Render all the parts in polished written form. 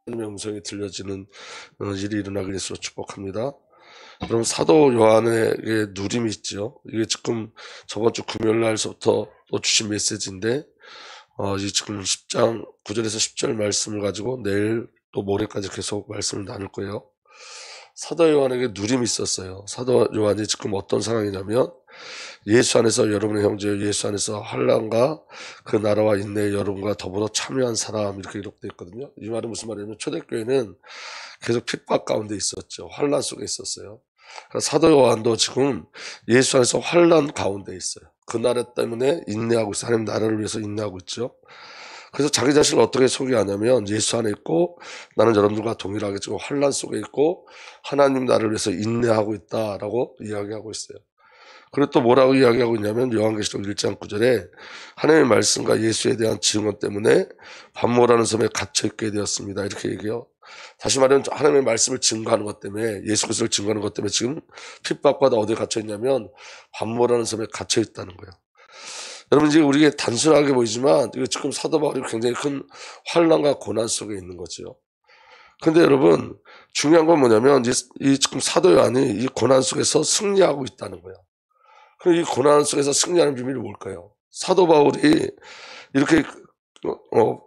하나님의 음성이 들려지는 일이 일어나게 되서 축복합니다. 그럼 사도 요한에게 누림이 있죠. 이게 지금 저번 주 금요일 날서부터 또 주신 메시지인데 이 지금 10장 9절에서 10절 말씀을 가지고 내일 또 모레까지 계속 말씀을 나눌 거예요. 사도 요한에게 누림이 있었어요. 사도 요한이 지금 어떤 상황이냐면 예수 안에서 여러분의 형제 예수 안에서 환난과 그 나라와 인내의 여러분과 더불어 참여한 사람 이렇게 기록되어 있거든요. 이 말은 무슨 말이냐면 초대교회는 계속 핍박 가운데 있었죠. 환난 속에 있었어요. 사도 요한도 지금 예수 안에서 환난 가운데 있어요. 그 나라 때문에 인내하고 있어요. 하나님 나라를 위해서 인내하고 있죠. 그래서 자기 자신을 어떻게 소개하냐면 예수 안에 있고 나는 여러분들과 동일하게 지금 환난 속에 있고 하나님 나라를 위해서 인내하고 있다라고 이야기하고 있어요. 그리고 또 뭐라고 이야기하고 있냐면 요한계시록 1장 9절에 하나님의 말씀과 예수에 대한 증언 때문에 반모라는 섬에 갇혀있게 되었습니다. 이렇게 얘기해요. 다시 말하면 하나님의 말씀을 증거하는 것 때문에 예수 그리스도를 증거하는 것 때문에 지금 핍박받아 어디에 갇혀있냐면 반모라는 섬에 갇혀있다는 거예요. 여러분 이제 우리에게 단순하게 보이지만 지금 사도 바울이 굉장히 큰 환난과 고난 속에 있는 거죠. 근데 여러분 중요한 건 뭐냐면 이 지금 사도 요한이 이 고난 속에서 승리하고 있다는 거예요. 그럼 이 고난 속에서 승리하는 비밀이 뭘까요? 사도 바울이 이렇게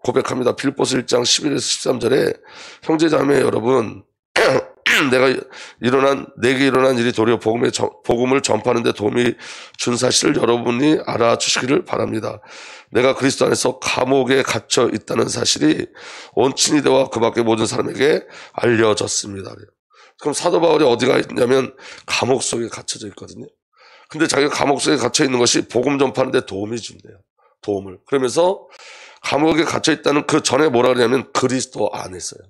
고백합니다. 빌립보서 1장 11에서 13절에 형제자매 여러분 내게 일어난 일이 도리어 복음을 전파하는 데 도움이 준 사실을 여러분이 알아주시기를 바랍니다. 내가 그리스도 안에서 감옥에 갇혀 있다는 사실이 온 친위대와 그 밖의 모든 사람에게 알려졌습니다. 그럼 사도 바울이 어디가 있냐면 감옥 속에 갇혀져 있거든요. 근데 자기가 감옥 속에 갇혀 있는 것이 복음 전파하는 데 도움이 준대요. 도움을. 그러면서 감옥에 갇혀 있다는 그 전에 뭐라 그러냐면 그리스도 안에서요.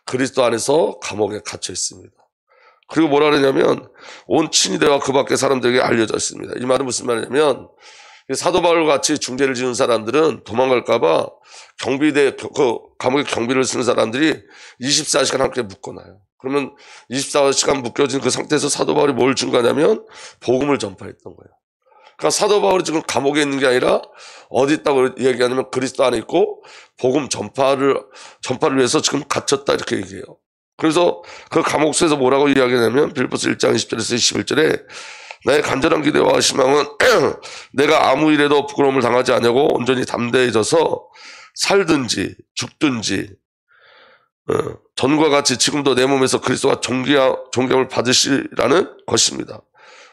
그리스도 안에서 감옥에 갇혀 있습니다. 그리고 뭐라 그러냐면 온 친위대와 그 밖의 사람들에게 알려져 있습니다. 이 말은 무슨 말이냐면 사도 바울 같이 중재를 지은 사람들은 도망갈까봐 그 감옥에 경비를 쓰는 사람들이 24시간 함께 묶어놔요. 그러면 24시간 묶여진 그 상태에서 사도 바울이 뭘 증거하냐면 복음을 전파했던 거예요. 그러니까 사도 바울이 지금 감옥에 있는 게 아니라 어디 있다고 얘기하냐면 그리스도 안에 있고 복음 전파를 위해서 지금 갇혔다 이렇게 얘기해요. 그래서 그 감옥 속에서 뭐라고 이야기하냐면 빌립보서 1장 20절에서 21절에 나의 간절한 기대와 희망은 내가 아무 일에도 부끄러움을 당하지 않냐고 온전히 담대해져서 살든지 죽든지 전과 같이 지금도 내 몸에서 그리스도가 존경을 받으시라는 것입니다.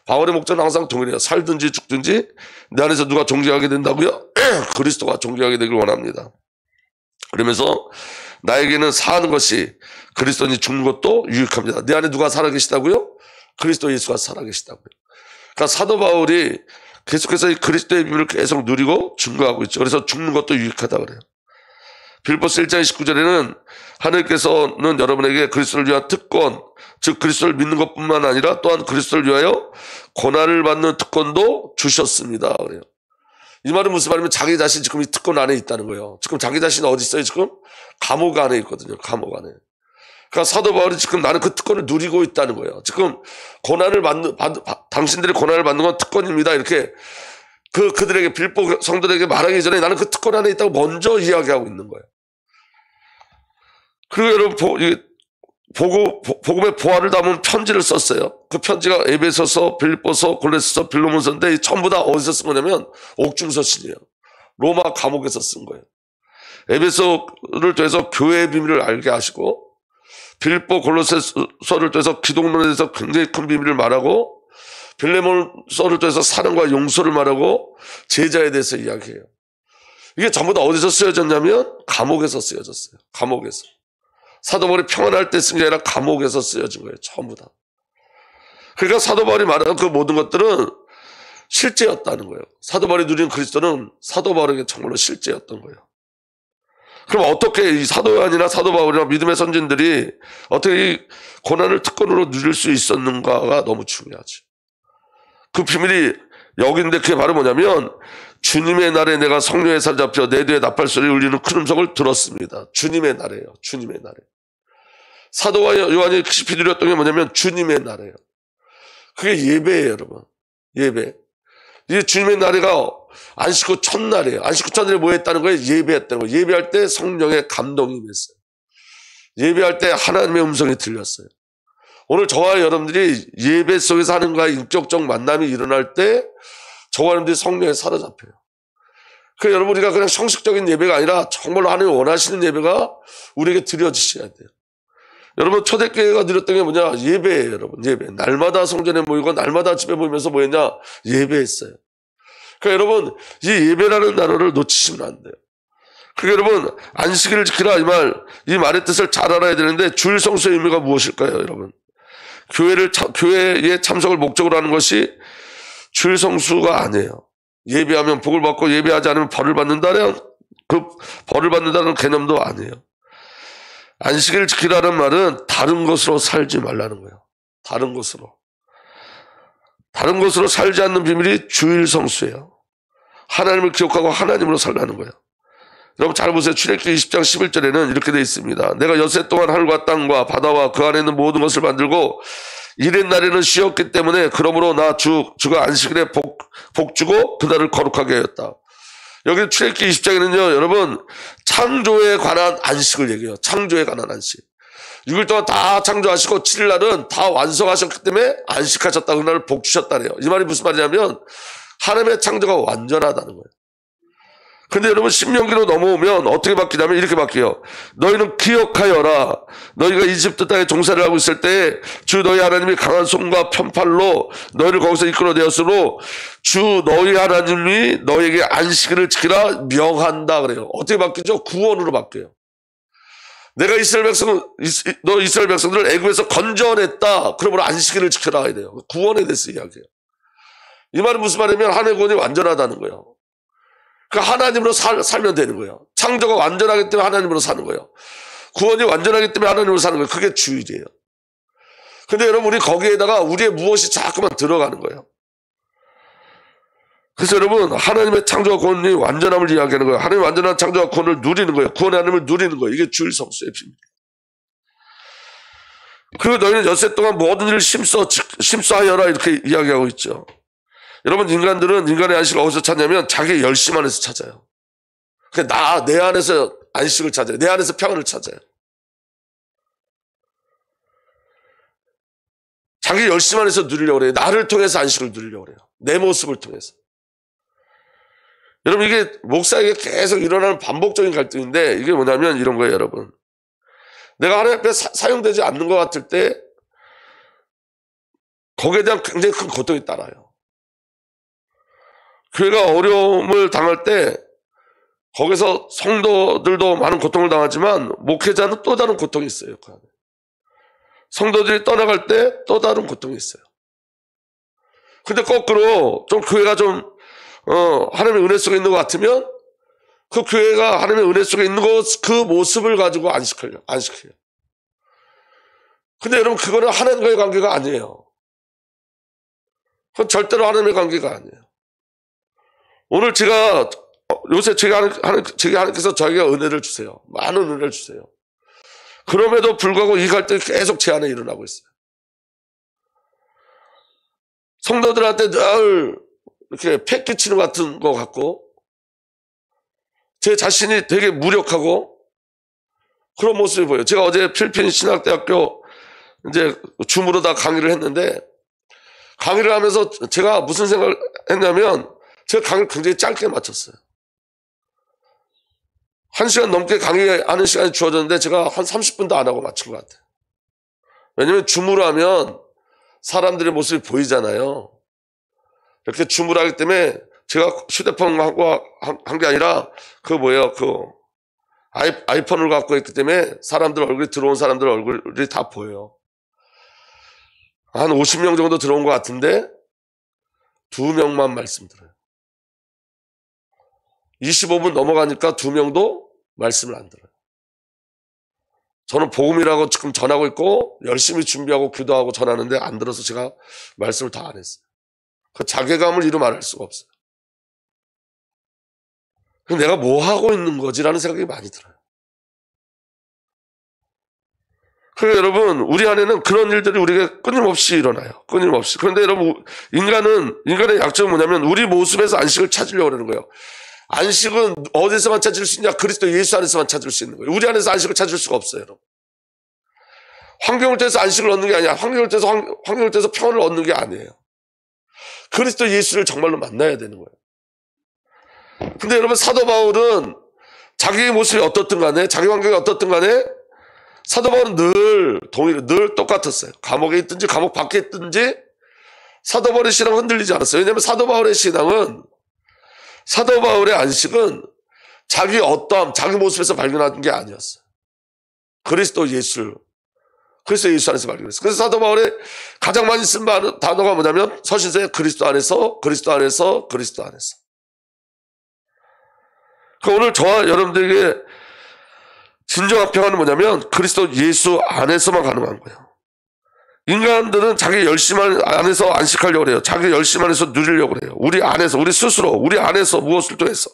바울의 목적은 항상 동일해요. 살든지 죽든지 내 안에서 누가 존경하게 된다고요? 그리스도가 존경하게 되길 원합니다. 그러면서 나에게는 사는 것이 그리스도니 죽는 것도 유익합니다. 내 안에 누가 살아계시다고요? 그리스도 예수가 살아계시다고요. 그러니까 사도 바울이 계속해서 이 그리스도의 비밀을 계속 누리고 증거하고 있죠. 그래서 죽는 것도 유익하다 그래요. 빌립보서 1장 19절에는 하나님께서는 여러분에게 그리스도를 위한 특권, 즉 그리스도를 믿는 것뿐만 아니라 또한 그리스도를 위하여 고난을 받는 특권도 주셨습니다. 그래요. 이 말은 무슨 말이냐면 자기 자신 지금 이 특권 안에 있다는 거예요. 지금 자기 자신이 어디 있어요? 지금 감옥 안에 있거든요. 감옥 안에. 그러니까 사도 바울이 지금 나는 그 특권을 누리고 있다는 거예요. 지금 당신들이 고난을 받는 건 특권입니다. 이렇게 그들에게 빌립보 성도들에게 말하기 전에 나는 그 특권 안에 있다고 먼저 이야기하고 있는 거예요. 그리고 여러분 복음의 보화를 담은 편지를 썼어요. 그 편지가 에베소서, 빌립보서, 골로새서, 빌로몬서인데 전부 다 어디서 쓴 거냐면 옥중서신이에요. 로마 감옥에서 쓴 거예요. 에베소를 통해서 교회의 비밀을 알게 하시고 빌립보, 골로새서를 통해서 기독론에 대해서 굉장히 큰 비밀을 말하고 빌레몬서를 통해서 사랑과 용서를 말하고 제자에 대해서 이야기해요. 이게 전부 다 어디서 쓰여졌냐면 감옥에서 쓰여졌어요. 감옥에서. 사도 바울이 평안할 때 쓴 게 아니라 감옥에서 쓰여진 거예요. 전부 다. 그러니까 사도 바울이 말하는 그 모든 것들은 실제였다는 거예요. 사도 바울이 누린 그리스도는 사도 바울에게 정말로 실제였던 거예요. 그럼 어떻게 이 사도 요한이나 사도 바울이나 믿음의 선진들이 어떻게 이 고난을 특권으로 누릴 수 있었는가가 너무 중요하지. 그 비밀이 여기인데 그게 바로 뭐냐면 주님의 날에 내가 성령에 사로잡혀 내 뒤에 나팔소리 울리는 큰 음성을 들었습니다. 주님의 날이에요. 주님의 날에. 사도와 요한이 깊이 누렸던 게 뭐냐면 주님의 날이에요. 그게 예배예요, 여러분. 예배. 이게 주님의 날에가 안식구 첫날이에요. 안식구 첫날에 뭐 했다는 거예요? 예배했다는 거예요. 예배할 때 성령의 감동이 임했어요. 예배할 때 하나님의 음성이 들렸어요. 오늘 저와 여러분들이 예배 속에서 하나님과의 인격적 만남이 일어날 때 저와 여러분들이 성령에 사로잡혀요. 그러니까 여러분, 우리가 그냥 형식적인 예배가 아니라 정말로 하나님이 원하시는 예배가 우리에게 드려지셔야 돼요. 여러분, 초대교회가 드렸던 게 뭐냐? 예배예요, 여러분. 예배. 날마다 성전에 모이고 날마다 집에 모이면서 뭐였냐? 예배했어요. 그러니까 여러분, 이 예배라는 단어를 놓치시면 안 돼요. 그러니까 여러분, 안식일을 지키라 이 말의 뜻을 잘 알아야 되는데, 주일 성수의 의미가 무엇일까요, 여러분? 교회의 참석을 목적으로 하는 것이 주일 성수가 아니에요. 예배하면 복을 받고 예배하지 않으면 벌을 받는다는 그 벌을 받는다는 개념도 아니에요. 안식일을 지키라는 말은 다른 것으로 살지 말라는 거예요. 다른 것으로 살지 않는 비밀이 주일 성수예요. 하나님을 기억하고 하나님으로 살라는 거예요. 여러분 잘 보세요. 출애굽기 20장 11절에는 이렇게 되어 있습니다. 내가 엿새 동안 하늘과 땅과 바다와 그 안에 있는 모든 것을 만들고 이른 날에는 쉬었기 때문에 그러므로 주가 안식일에 복 주고 그날을 거룩하게 하였다. 여기 출애굽기 20장에는요, 여러분 창조에 관한 안식을 얘기해요. 창조에 관한 안식. 6일 동안 다 창조하시고 7일 날은 다 완성하셨기 때문에 안식하셨다. 그날을 복 주셨다네요. 이 말이 무슨 말이냐면 하나님의 창조가 완전하다는 거예요. 근데 여러분 신명기로 넘어오면 어떻게 바뀌냐면 이렇게 바뀌어요. 너희는 기억하여라. 너희가 이집트 땅에 종살이를 하고 있을 때 주 너희 하나님이 강한 손과 편팔로 너희를 거기서 이끌어내었으므로 주 너희 하나님이 너희에게 안식일을 지키라 명한다 그래요. 어떻게 바뀌죠? 구원으로 바뀌어요. 내가 이스라엘 백성들을 애굽에서 건져냈다. 그러므로 안식일을 지켜라 해야 돼요. 구원에 대해서 이야기해요. 이 말은 무슨 말이냐면 하나님의 구원이 완전하다는 거예요. 그러니까 하나님으로 살면 되는 거예요. 창조가 완전하기 때문에 하나님으로 사는 거예요. 구원이 완전하기 때문에 하나님으로 사는 거예요. 그게 주일이에요. 근데 여러분 우리 거기에다가 우리의 무엇이 자꾸만 들어가는 거예요. 그래서 여러분 하나님의 창조와 구원이 완전함을 이야기하는 거예요. 하나님의 완전한 창조와 구원을 누리는 거예요. 구원의 하나님을 누리는 거예요. 이게 주일 성수의 비밀이에요. 그리고 너희는 엿새 동안 모든 일을 심수하여라 이렇게 이야기하고 있죠. 여러분 인간들은 인간의 안식을 어디서 찾냐면 자기 열심 안에서 찾아요. 내 안에서 안식을 찾아요. 내 안에서 평안을 찾아요. 자기 열심 안에서 누리려고 그래요. 나를 통해서 안식을 누리려고 그래요. 내 모습을 통해서. 여러분 이게 목사에게 계속 일어나는 반복적인 갈등인데 이게 뭐냐면 이런 거예요, 여러분. 내가 하나님 앞에 사용되지 않는 것 같을 때 거기에 대한 굉장히 큰 고통이 따라요. 교회가 어려움을 당할 때 거기서 성도들도 많은 고통을 당하지만 목회자는 또 다른 고통이 있어요. 그 안에. 성도들이 떠나갈 때 또 다른 고통이 있어요. 근데 거꾸로 좀 교회가 좀 하나님의 은혜 속에 있는 것 같으면 그 교회가 하나님의 은혜 속에 있는 그 모습을 가지고 안식해요. 근데 여러분 그거는 하나님과의 관계가 아니에요. 그건 절대로 하나님의 관계가 아니에요. 오늘 요새 제게 하나님께서 저에게 은혜를 주세요. 많은 은혜를 주세요. 그럼에도 불구하고 이 갈등이 계속 제 안에 일어나고 있어요. 성도들한테 늘 이렇게 패 끼치는 것 같은 것 같고 제 자신이 되게 무력하고 그런 모습이 보여요. 제가 어제 필리핀 신학대학교 이제 줌으로 다 강의를 했는데 강의를 하면서 제가 무슨 생각을 했냐면 제가 강의를 굉장히 짧게 마쳤어요. 1시간 넘게 강의하는 시간이 주어졌는데 제가 한 30분도 안 하고 마친 것 같아요. 왜냐면 줌으로 하면 사람들의 모습이 보이잖아요. 이렇게 줌으로 하기 때문에 제가 휴대폰하고 한 게 아니라 아이폰을 갖고 있기 때문에 들어온 사람들 얼굴이 다 보여요. 한 50명 정도 들어온 것 같은데 2명만 말씀드려요. 25분 넘어가니까 2명도 말씀을 안 들어요. 저는 복음이라고 지금 전하고 있고 열심히 준비하고 기도하고 전하는데 안 들어서 제가 말씀을 다 안 했어요. 그 자괴감을 이루 말할 수가 없어요. 내가 뭐 하고 있는 거지라는 생각이 많이 들어요. 그러니까 여러분 우리 안에는 그런 일들이 우리에게 끊임없이 일어나요. 끊임없이. 그런데 여러분 인간의 약점은 뭐냐면 우리 모습에서 안식을 찾으려고 하는 거예요. 안식은 어디서만 찾을 수 있냐? 그리스도 예수 안에서만 찾을 수 있는 거예요. 우리 안에서 안식을 찾을 수가 없어요. 여러분. 환경을 통해서 안식을 얻는 게 아니야. 환경을 통해서 평안을 얻는 게 아니에요. 그리스도 예수를 정말로 만나야 되는 거예요. 근데 여러분, 사도 바울은 자기의 모습이 어떻든 간에, 자기 환경이 어떻든 간에 사도 바울은 늘 똑같았어요. 감옥에 있든지 감옥 밖에 있든지 사도 바울의 신앙은 흔들리지 않았어요. 왜냐하면 사도 바울의 신앙은, 사도 바울의 안식은 자기 어떠함, 자기 모습에서 발견하는 게 아니었어요. 그리스도 예수 안에서 발견했어요. 그래서 사도 바울의 가장 많이 쓴 단어가 뭐냐면 서신서에 그리스도 안에서. 오늘 저와 여러분들에게 진정한 평안은 뭐냐면 그리스도 예수 안에서만 가능한 거예요. 인간들은 자기 열심 안에서 안식하려고 해요. 자기 열심 안에서 누리려고 해요. 우리 안에서, 우리 스스로, 우리 안에서 무엇을 통해서.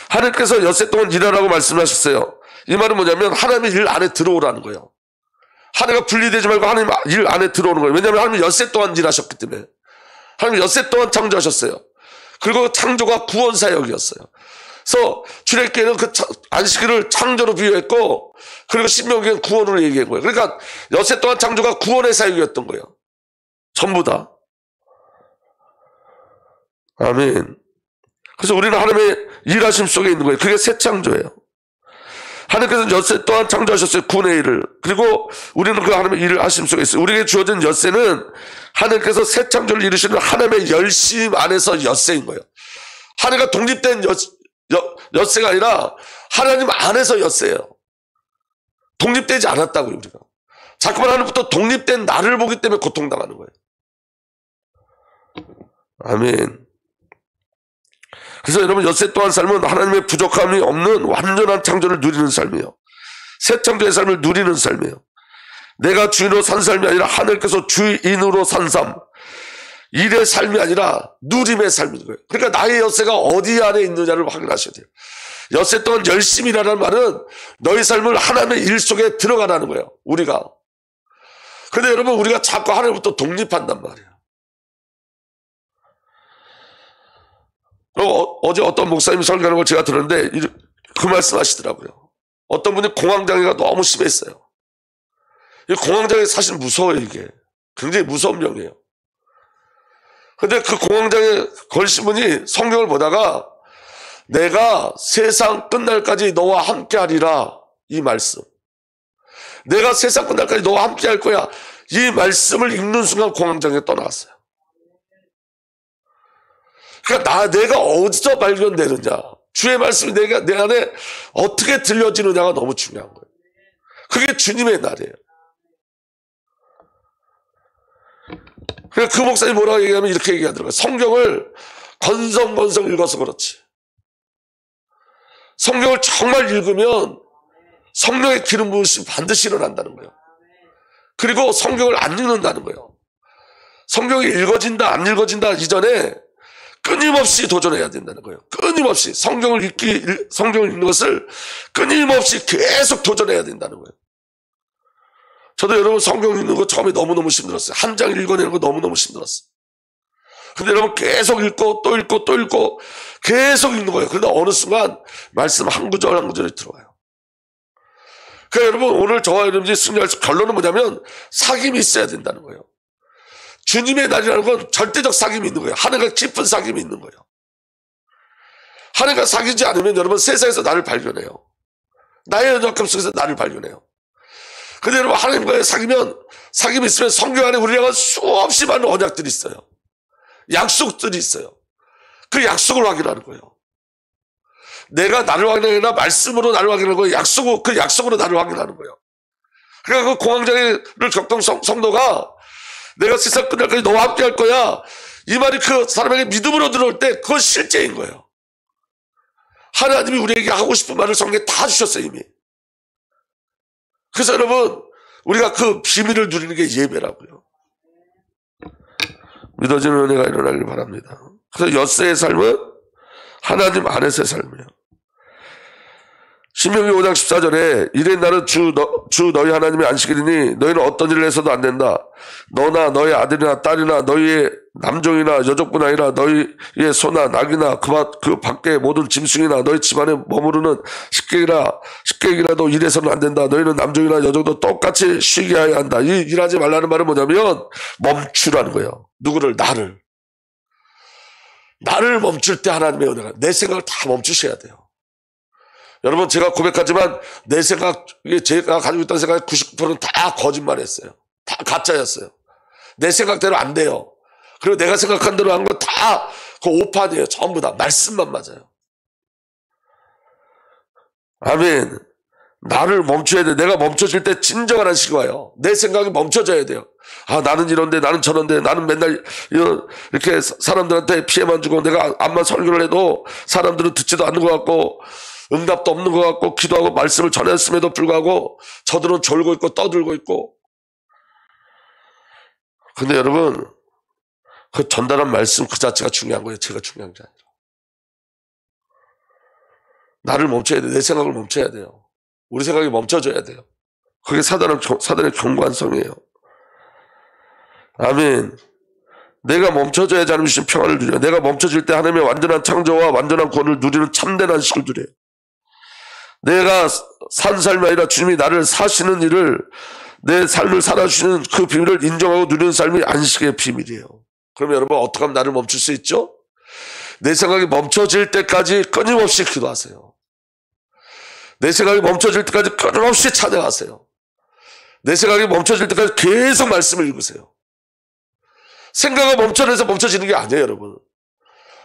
하나님께서 엿새 동안 일하라고 말씀하셨어요. 이 말은 뭐냐면 하나님의 일 안에 들어오라는 거예요. 하나님과 분리되지 말고 하나님 일 안에 들어오는 거예요. 왜냐하면 하나님은 엿새 동안 일하셨기 때문에. 하나님은 엿새 동안 창조하셨어요. 그리고 창조가 구원 사역이었어요. 그래서 출애굽기에는 그 안식일을 창조로 비유했고, 그리고 신명기에는 구원으로 얘기한 거예요. 그러니까 엿새 동안 창조가 구원의 사역이었던 거예요. 전부 다. 아멘. 그래서 우리는 하나님의 일하심 속에 있는 거예요. 그게 새 창조예요. 하나님께서는 엿새 또한 창조하셨어요. 구원의 일을. 그리고 우리는 그 하나님의 일을 하심 속에 있어요. 우리에게 주어진 엿새는 하나님께서 새 창조를 이루시는 하나님의 열심 안에서 엿새인 거예요. 하나님과 독립된 엿새가 아니라 하나님 안에서 엿새예요. 독립되지 않았다고요, 우리가. 자꾸만 하나님부터 독립된 나를 보기 때문에 고통당하는 거예요. 아멘. 그래서 여러분, 엿새 또한 삶은 하나님의 부족함이 없는 완전한 창조를 누리는 삶이에요. 새 창조의 삶을 누리는 삶이에요. 내가 주인으로 산 삶이 아니라 하늘께서 주인으로 산 삶. 일의 삶이 아니라 누림의 삶인 거예요. 그러니까 나의 엿새가 어디 안에 있느냐를 확인하셔야 돼요. 엿새 동안 열심히 일하라는 말은 너의 삶을 하나님의 일 속에 들어가라는 거예요. 우리가. 그런데 여러분, 우리가 자꾸 하나님부터 독립한단 말이에요. 어제 어떤 목사님이 설교하는 걸 제가 들었는데 그 말씀 하시더라고요. 어떤 분이 공황장애가 너무 심했어요. 이 공황장애 사실 무서워요. 이게 굉장히 무서운 병이에요. 근데 그 공황장애 걸리신 분이 성경을 보다가 내가 세상 끝날까지 너와 함께 하리라, 이 말씀. 내가 세상 끝날까지 너와 함께 할 거야, 이 말씀을 읽는 순간 공황장애가 떠나갔어요. 그러니까 내가 어디서 발견되느냐, 주의 말씀이 내 안에 어떻게 들려지느냐가 너무 중요한 거예요. 그게 주님의 날이에요. 그러니까 그 목사님이 뭐라고 얘기하면 이렇게 얘기하더라고요. 성경을 건성건성 읽어서 그렇지. 성경을 정말 읽으면 성령의 기름 부으심이 반드시 일어난다는 거예요. 그리고 성경을 안 읽는다는 거예요. 성경이 읽어진다 안 읽어진다 이전에 끊임없이 도전해야 된다는 거예요. 끊임없이 성경을 읽는 것을 끊임없이 계속 도전해야 된다는 거예요. 저도 여러분 성경 읽는 거 처음에 너무너무 힘들었어요. 한 장 읽어내는 거 너무너무 힘들었어요. 근데 여러분 계속 읽고 또 읽고 또 읽고 계속 읽는 거예요. 그러다 어느 순간 말씀 한 구절 한 구절이 들어와요. 그러니까 여러분, 오늘 저와 여러분이 승리할 결론은 뭐냐면 사귐이 있어야 된다는 거예요. 주님의 날이라는 건 절대적 사귐이 있는 거예요. 하나님과 깊은 사귐이 있는 거예요. 하나님과 사귀지 않으면 여러분 세상에서 나를 발견해요. 나의 연약함 속에서 나를 발견해요. 근데 여러분, 하나님과의 사귐이 있으면 성경 안에 우리랑 수없이 많은 언약들이 있어요. 약속들이 있어요. 그 약속을 확인하는 거예요. 내가 나를 확인하는 게 아니라 말씀으로 나를 확인하는 거예요. 그 약속으로 나를 확인하는 거예요. 그러니까 그 공황장애를 겪던 성도가 내가 세상 끝날까지 너와 함께 할 거야, 이 말이 그 사람에게 믿음으로 들어올 때 그건 실제인 거예요. 하나님이 우리에게 하고 싶은 말을 성경에 다 주셨어요, 이미. 그래서 여러분, 우리가 그 비밀을 누리는 게 예배라고요. 믿어지는 은혜가 일어나길 바랍니다. 그래서 엿새의 삶은 하나님 안에서의 삶이에요. 신명기 5장 14절에 이래 나는 주 너희 하나님의 안식일이니 너희는 어떤 일을 해서도 안 된다. 너나 너희 아들이나 딸이나 남종이나 여종뿐 아니라 너희의 소나 낙이나 그 밖의 모든 짐승이나 너희 집안에 머무르는 식객이라도 일해서는 안 된다. 너희는 남종이나 여종도 똑같이 쉬게 해야 한다. 이 일하지 말라는 말은 뭐냐면 멈추라는 거예요. 누구를? 나를 멈출 때 하나님의 은혜가, 내 생각을 다 멈추셔야 돼요. 여러분, 제가 고백하지만 내 생각, 제가 가지고 있던 생각의 99%는 다 거짓말이었어요. 다 가짜였어요. 내 생각대로 안 돼요. 그리고 내가 생각한 대로 한 건 다 그 오판이에요. 전부 다 말씀만 맞아요. 아멘. 나를 멈춰야 돼. 내가 멈춰질 때 진정한 안식이 와요. 내 생각이 멈춰져야 돼요. 아, 나는 이런데, 나는 저런데, 나는 맨날 이렇게 사람들한테 피해만 주고, 내가 암만 설교를 해도 사람들은 듣지도 않는 것 같고, 응답도 없는 것 같고, 기도하고 말씀을 전했음에도 불구하고 저들은 졸고 있고 떠들고 있고. 근데 여러분, 그 전달한 말씀 그 자체가 중요한 거예요. 제가 중요한 게 아니라. 나를 멈춰야 돼. 내 생각을 멈춰야 돼요. 우리 생각이 멈춰져야 돼요. 그게 사단의 경관성이에요. 아멘. 내가 멈춰져야지 하나님 주신 평안을 누려요. 내가 멈춰질 때 하나님의 완전한 창조와 완전한 구원을 누리는 참된 안식을 누려요. 내가 산 삶이 아니라 주님이 나를 사시는 일을, 내 삶을 살아주시는 그 비밀을 인정하고 누리는 삶이 안식의 비밀이에요. 그럼 여러분, 어떻게 하면 나를 멈출 수 있죠? 내 생각이 멈춰질 때까지 끊임없이 기도하세요. 내 생각이 멈춰질 때까지 끊임없이 찬양하세요. 내 생각이 멈춰질 때까지 계속 말씀을 읽으세요. 생각을 멈춰내서 멈춰지는 게 아니에요, 여러분.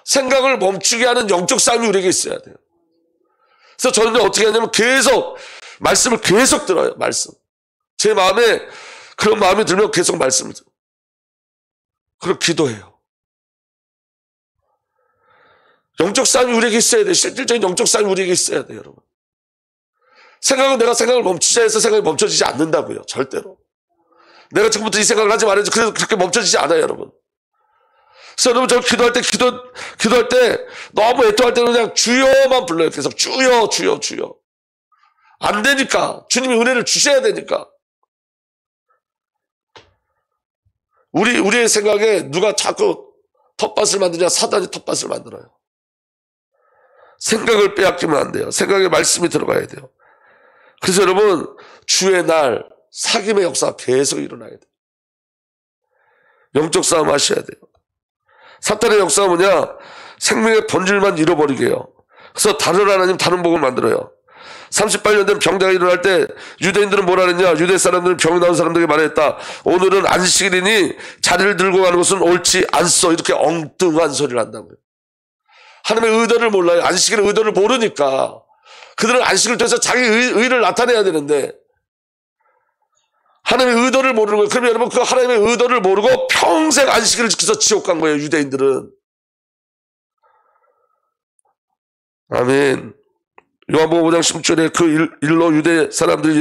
생각을 멈추게 하는 영적 싸움이 우리에게 있어야 돼요. 그래서 저는 어떻게 하냐면 계속 말씀을 계속 들어요. 말씀. 제 마음에 그런 마음이 들면 계속 말씀을 들어요. 그리고 기도해요. 영적 싸움이 우리에게 있어야 돼요. 실질적인 영적 싸움이 우리에게 있어야 돼요, 여러분. 생각은 내가 생각을 멈추자 해서 생각이 멈춰지지 않는다고요. 절대로. 내가 지금부터 이 생각을 하지 말아야지. 그래서 그렇게 멈춰지지 않아요, 여러분. 그래서 여러분, 저 기도할 때 너무 애통할 때는 그냥 주여만 불러요. 계속 주여. 안 되니까. 주님이 은혜를 주셔야 되니까. 우리의 생각에 누가 자꾸 텃밭을 만드냐? 사단이 텃밭을 만들어요. 생각을 빼앗기면 안 돼요. 생각에 말씀이 들어가야 돼요. 그래서 여러분, 주의 날, 사귐의 역사가 계속 일어나야 돼요. 영적 싸움 하셔야 돼요. 사탄의 역사가 뭐냐? 생명의 본질만 잃어버리게 해요. 그래서 다른 하나님, 다른 복을 만들어요. 38년 된 병자가 일어날 때 유대인들은 뭐라 그랬냐? 유대 사람들은 병이 나온 사람들에게 말했다. 오늘은 안식일이니 자리를 들고 가는 것은 옳지 않소. 이렇게 엉뚱한 소리를 한다고요. 하나님의 의도를 몰라요. 안식일의 의도를 모르니까. 그들은 안식을 통해서 자기 의를 나타내야 되는데 하나님의 의도를 모르는 거예요. 그러면 여러분, 그 하나님의 의도를 모르고 평생 안식일을 지켜서 지옥 간 거예요, 유대인들은. 아멘. 요한복음 5장 10절에 그 일로 유대 사람들이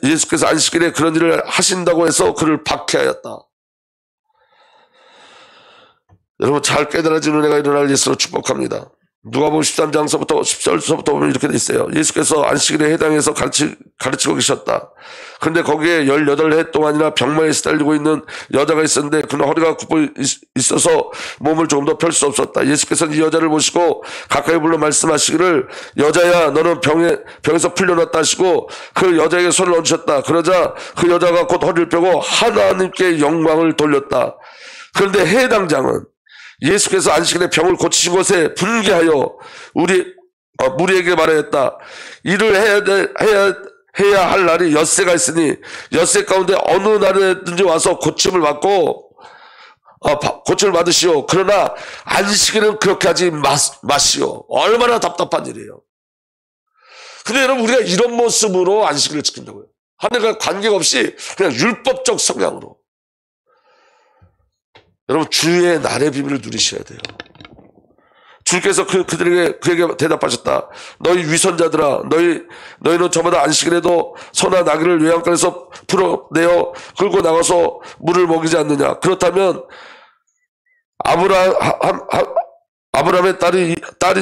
예수께서 안식일에 그런 일을 하신다고 해서 그를 박해하였다. 여러분, 잘 깨달아지는 은혜가 일어날 예수로 축복합니다. 누가복음 13장서부터 10절서부터 보면 이렇게 돼 있어요. 예수께서 안식일에 해당해서 가르치고 계셨다. 그런데 거기에 18해 동안이나 병마에 시달리고 있는 여자가 있었는데 그는 허리가 굽어 있어서 몸을 조금 더 펼 수 없었다. 예수께서는 이 여자를 보시고 가까이 불러 말씀하시기를 여자야, 너는 병에서 풀려났다 하시고 그 여자에게 손을 얹으셨다. 그러자 그 여자가 곧 허리를 펴고 하나님께 영광을 돌렸다. 그런데 해당장은 예수께서 안식일에 병을 고치신 것에 분개하여 무리에게 말하였다. 일을 해야 할 날이 엿새가 있으니 엿새 가운데 어느 날에든지 와서 고침을 받으시오. 그러나 안식일은 그렇게 하지 마시오. 얼마나 답답한 일이에요. 근데 여러분, 우리가 이런 모습으로 안식일을 지킨다고요. 하늘과 관계가 없이 그냥 율법적 성향으로. 여러분, 주의 날의 비밀을 누리셔야 돼요. 주께서 그에게 대답하셨다. 너희 위선자들아, 너희는 저마다 안식일에도 소나 나귀를 외양간에서 풀어내어 끌고 나가서 물을 먹이지 않느냐? 그렇다면 아브라함의 딸인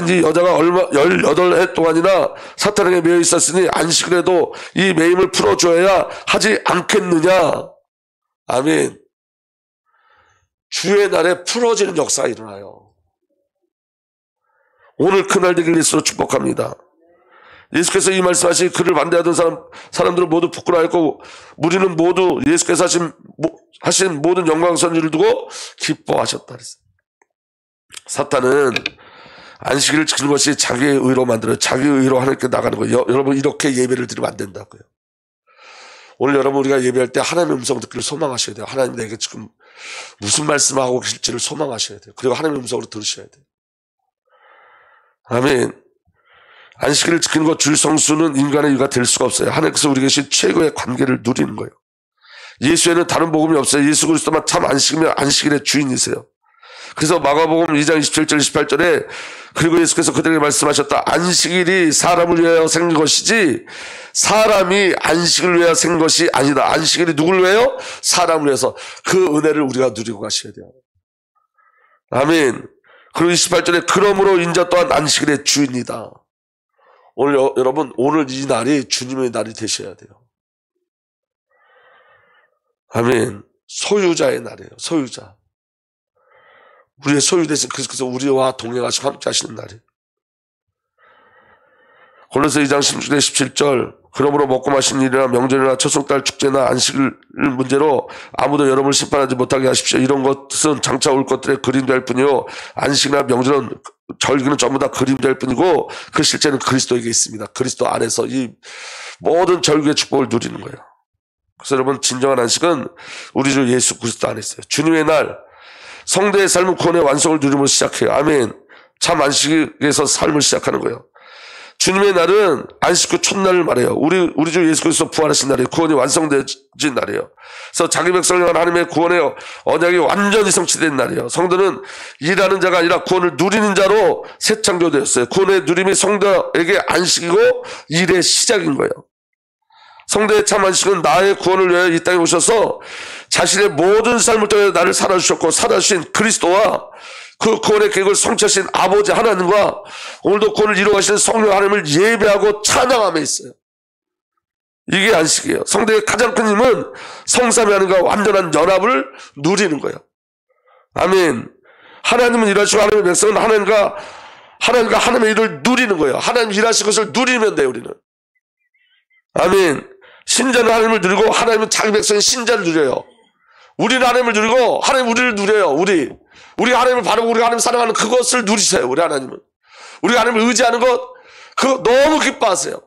이 여자가 18해 동안이나 사탄에게 매여 있었으니 안식일에도 이 매임을 풀어줘야 하지 않겠느냐? 아멘. 주의 날에 풀어지는 역사가 일어나요. 오늘 그날 되길 예수로 축복합니다. 예수께서 이 말씀하시 그를 반대하던 사람들은 모두 부끄러워했고 우리는 모두 예수께서 하신 모든 영광선지를 두고 기뻐하셨다 그랬어요. 사탄은 안식일을 지키는 것이 자기의 의로 만들어요. 자기의 의로 하나님께 나가는 거예요. 여러분 이렇게 예배를 드리면 안 된다고요. 오늘 여러분 우리가 예배할 때 하나님의 음성을 듣기를 소망하셔야 돼요. 하나님 내게 지금 무슨 말씀을 하고 계실지를 소망하셔야 돼요. 그리고 하나님의 음성으로 들으셔야 돼요. 아멘. 안식일을 지키는 것 줄성수는 인간의 의가 될 수가 없어요. 하나님께서 우리 계신 최고의 관계를 누리는 거예요. 예수에는 다른 복음이 없어요. 예수 그리스도만 참 안식이며 안식일의 주인이세요. 그래서 마가복음 2장 27절 28절에 그리고 예수께서 그들에게 말씀하셨다. 안식일이 사람을 위하여 생긴 것이지 사람이 안식을 위하여 생긴 것이 아니다. 안식일이 누구를 위하여? 사람을 위해서. 그 은혜를 우리가 누리고 가셔야 돼요. 아멘. 그리고 28절에 그러므로 인자 또한 안식일의 주인이다. 오늘 여러분 오늘 이 날이 주님의 날이 되셔야 돼요. 아멘. 소유자의 날이에요. 소유자. 우리의 소유되신 그래서 우리와 동행하시고 함께 하시는 날이에요. 골로새 2장 16절 17절 그러므로 먹고 마시는 일이나 명절이나 초승달 축제나 안식일 문제로 아무도 여러분을 심판하지 못하게 하십시오. 이런 것은 장차 올 것들의 그림자일 뿐이요 안식이나 명절은 절기는 전부 다 그림자일 뿐이고 그 실제는 그리스도에게 있습니다. 그리스도 안에서 이 모든 절기의 축복을 누리는 거예요. 그래서 여러분 진정한 안식은 우리 주 예수 그리스도 안에 있어요. 주님의 날 성도의 삶은 구원의 완성을 누림으로 시작해요. 아멘. 참 안식에서 삶을 시작하는 거예요. 주님의 날은 안식 후 첫날을 말해요. 우리 주 예수 그리스도 부활하신 날이에요. 구원이 완성된 날이에요. 그래서 자기 백성을 향한 하나님의 구원의 언약이 완전히 성취된 날이에요. 성도는 일하는 자가 아니라 구원을 누리는 자로 새 창조되었어요. 구원의 누림이 성도에게 안식이고 일의 시작인 거예요. 성도의 참 안식은 나의 구원을 위하여 이 땅에 오셔서 자신의 모든 삶을 통해 나를 살아주셨고 살아주신 그리스도와 그 구원의 계획을 성취하신 아버지 하나님과 오늘도 구원을 이루어가시는 성령 하나님을 예배하고 찬양함에 있어요. 이게 안식이에요. 성도의 가장 큰 힘은 성삼위 하나님과 완전한 연합을 누리는 거예요. 아멘. 하나님은 일하시고 하나님의 백성은 하나님과 하나님의 일을 누리는 거예요. 하나님 일하신 것을 누리면 돼요. 우리는. 아멘. 신자는 하나님을 누리고 하나님은 자기 백성인 신자를 누려요. 우리는 하나님을 누리고 하나님 우리를 누려요. 우리 하나님을 바라보고 우리 하나님 사랑하는 그것을 누리세요. 우리 하나님은. 우리가 하나님을 의지하는 것 그거 너무 기뻐하세요.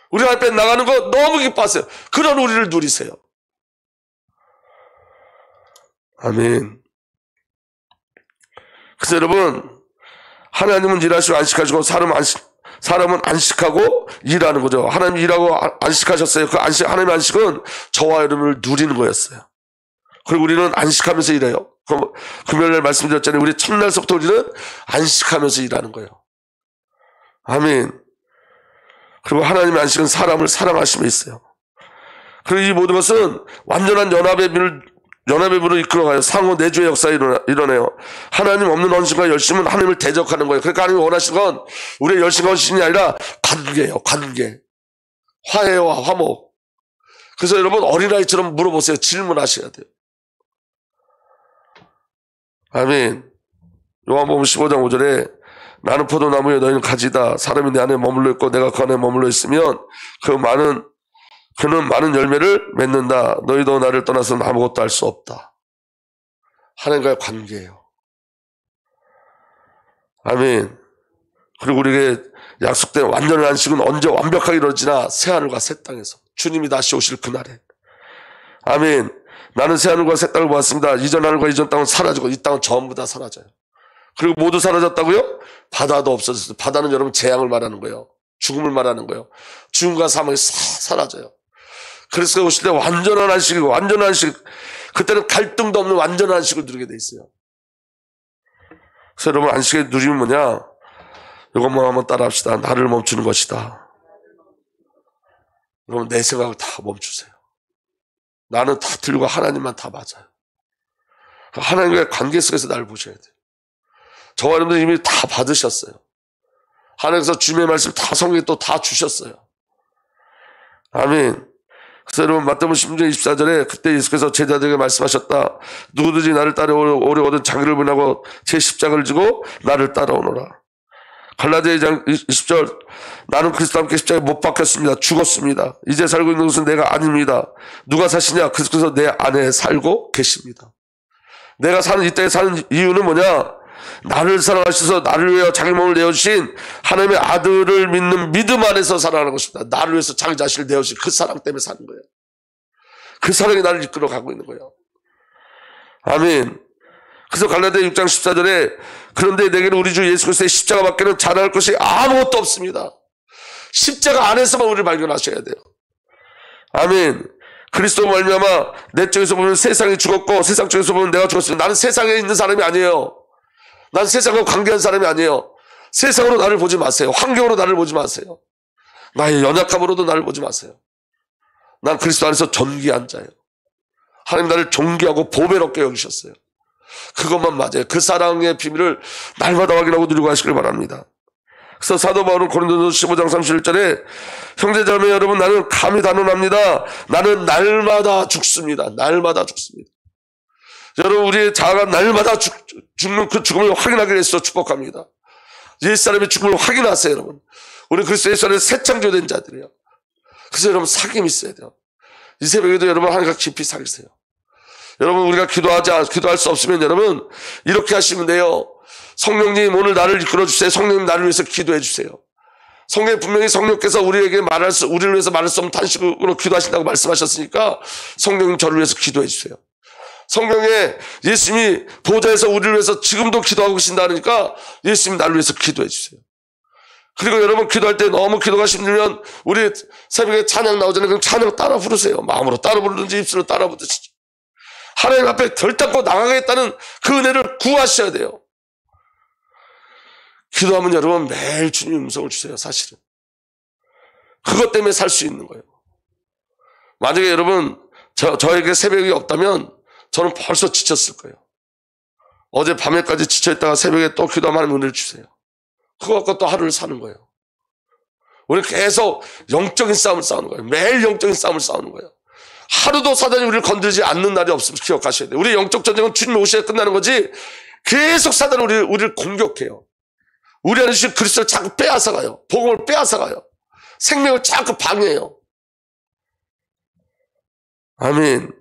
우리 앞에 나가는 것 너무 기뻐하세요. 그런 우리를 누리세요. 아멘. 그래서 여러분 하나님은 일하시고 안식하시고 사람은 안식하고 일하는 거죠. 하나님 일하고 안식하셨어요. 그 하나님의 안식은 저와 여러분을 누리는 거였어요. 그리고 우리는 안식하면서 일해요. 금요일날 말씀드렸잖아요. 우리 첫날부터 우리는 안식하면서 일하는 거예요. 아멘. 그리고 하나님의 안식은 사람을 사랑하심에 있어요. 그리고 이 모든 것은 완전한 연합의 문으로 이끌어가요. 상호 내주의 역사가 일어나요. 하나님 없는 헌신과 열심은 하나님을 대적하는 거예요. 그러니까 하나님이 원하시는 건 우리의 열심과 헌신이 아니라 관계예요. 관계. 화해와 화목. 그래서 여러분 어린아이처럼 물어보세요. 질문하셔야 돼요. 아멘. 요한복음 15장 5절에 나는 포도나무에 너희는 가지다. 사람이 내 안에 머물러 있고 내가 그 안에 머물러 있으면 그는 많은 열매를 맺는다. 너희도 나를 떠나서는 아무것도 할 수 없다. 하나님과의 관계예요. 아멘. 그리고 우리에게 약속된 완전한 안식은 언제 완벽하게 이루어지나 새하늘과 새 땅에서 주님이 다시 오실 그날에. 아멘. 나는 새하늘과 새 땅을 보았습니다. 이전 하늘과 이전 땅은 사라지고 이 땅은 전부 다 사라져요. 그리고 모두 사라졌다고요? 바다도 없어졌어요. 바다는 여러분 재앙을 말하는 거예요. 죽음을 말하는 거예요. 죽음과 사망이 사라져요. 그래서 오실 때 완전한 안식이고 완전한 안식. 그때는 갈등도 없는 완전한 안식을 누리게 돼 있어요. 그래서 여러분 안식의 누림은 뭐냐? 이것만 한번 따라 합시다. 나를 멈추는 것이다. 여러분 내 생각을 다 멈추세요. 나는 다 틀리고 하나님만 다 맞아요. 하나님과의 관계 속에서 나를 보셔야 돼요. 저와 여러분들 이미 다 받으셨어요. 하나님께서 주님의 말씀 다 성경에 또 다 주셨어요. 아멘. 그래서 여러분 마태복음 16장 24절에 그때 예수께서 제자들에게 말씀하셨다. 누구든지 나를 따라오려거든 자기를 부인하고 제 십자가를 지고 나를 따라오너라. 갈라디아 2장 20절 나는 그리스도와 함께 십자가에 못 박혔습니다. 죽었습니다. 이제 살고 있는 것은 내가 아닙니다. 누가 사시냐? 그리스도께서 내 안에 살고 계십니다. 내가 사는 이 땅에 사는 이유는 뭐냐? 나를 사랑하셔서 나를 위하여 자기 몸을 내어주신 하나님의 아들을 믿는 믿음 안에서 살아가는 것입니다. 나를 위해서 자기 자신을 내어주신 그 사랑 때문에 사는 거예요. 그 사랑이 나를 이끌어가고 있는 거예요. 아멘. 그래서 갈라디아 6장 14절에 그런데 내게는 우리 주 예수 그리스도의 십자가 밖에는 자랑할 것이 아무것도 없습니다. 십자가 안에서만 우리를 발견하셔야 돼요. 아멘. 그리스도 말미암아 내 쪽에서 보면 세상이 죽었고 세상 쪽에서 보면 내가 죽었습니다. 나는 세상에 있는 사람이 아니에요. 난 세상과 관계한 사람이 아니에요. 세상으로 나를 보지 마세요. 환경으로 나를 보지 마세요. 나의 연약함으로도 나를 보지 마세요. 난 그리스도 안에서 존귀한 자예요. 하나님 나를 존귀하고 보배롭게 여기셨어요. 그것만 맞아요. 그 사랑의 비밀을 날마다 확인하고 누리고 하시길 바랍니다. 그래서 사도 바울은 고린도서 15장 31절에 형제자매 여러분 나는 감히 단언합니다. 나는 날마다 죽습니다. 날마다 죽습니다. 여러분 우리의 자아가 날마다 죽는 그 죽음을 확인하기 위해서 축복합니다. 옛사람의 죽음을 확인하세요. 여러분 우리 그리스도 예수 안에서 새 창조된 자들이에요. 그래서 여러분 사귐이 있어야 돼요. 이 새벽에도 여러분 하나님과 깊이 사귀세요. 여러분 우리가 기도할 수 없으면 여러분 이렇게 하시면 돼요. 성령님 오늘 나를 이끌어 주세요. 성령님 나를 위해서 기도해 주세요. 성령님 분명히 성령께서 우리를 위해서 말할 수 없는 탄식으로 기도하신다고 말씀하셨으니까 성령님 저를 위해서 기도해 주세요. 성경에 예수님이 보좌에서 우리를 위해서 지금도 기도하고 계신다니까 예수님 나를 위해서 기도해 주세요. 그리고 여러분 기도할 때 너무 기도가 힘들면 우리 새벽에 찬양 나오잖아요. 그럼 찬양 따라 부르세요. 마음으로 따라 부르든지 입술로 따라 부르든지. 하나님 앞에 결단코 나가겠다는 그 은혜를 구하셔야 돼요. 기도하면 여러분 매일 주님 음성을 주세요. 사실은. 그것 때문에 살 수 있는 거예요. 만약에 여러분 저에게 새벽이 없다면 저는 벌써 지쳤을 거예요. 어제 밤에까지 지쳐있다가 새벽에 또 기도하면 하나님 은혜를 주세요. 그거 갖고 또 하루를 사는 거예요. 우리는 계속 영적인 싸움을 싸우는 거예요. 매일 영적인 싸움을 싸우는 거예요. 하루도 사단이 우리를 건드리지 않는 날이 없음을 기억하셔야 돼요. 우리 영적 전쟁은 주님 오셔야 끝나는 거지 계속 사단이 우리를 공격해요. 우리 안에 주신 그리스도를 자꾸 빼앗아가요. 복음을 빼앗아가요. 생명을 자꾸 방해해요. 아멘.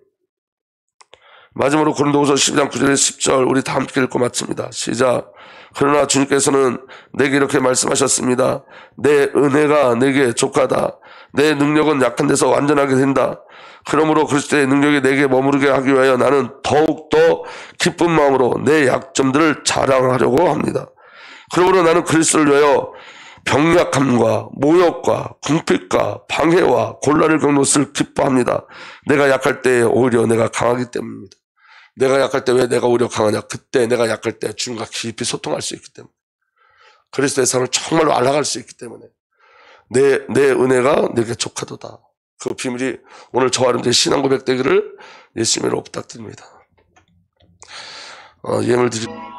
마지막으로 고린도후서 12장 9절에 10절 우리 다 함께 읽고 마칩니다. 시작. 그러나 주님께서는 내게 이렇게 말씀하셨습니다. 내 은혜가 내게 족하다. 내 능력은 약한 데서 완전하게 된다. 그러므로 그리스도의 능력이 내게 머무르게 하기 위하여 나는 더욱더 기쁜 마음으로 내 약점들을 자랑하려고 합니다. 그러므로 나는 그리스도를 위하여 병약함과 모욕과 궁핍과 방해와 곤란을 겪는 것을 기뻐합니다. 내가 약할 때 오히려 내가 강하기 때문입니다. 내가 약할 때 왜 내가 오히려 강하냐? 그때 내가 약할 때 주님과 깊이 소통할 수 있기 때문에 그리스도의 삶을 정말로 알아갈 수 있기 때문에 내 은혜가 내게 족하도다. 그 비밀이 오늘 저와 여러분들의 신앙 고백 되기를 예수님으로 부탁드립니다. 예물 드립니다.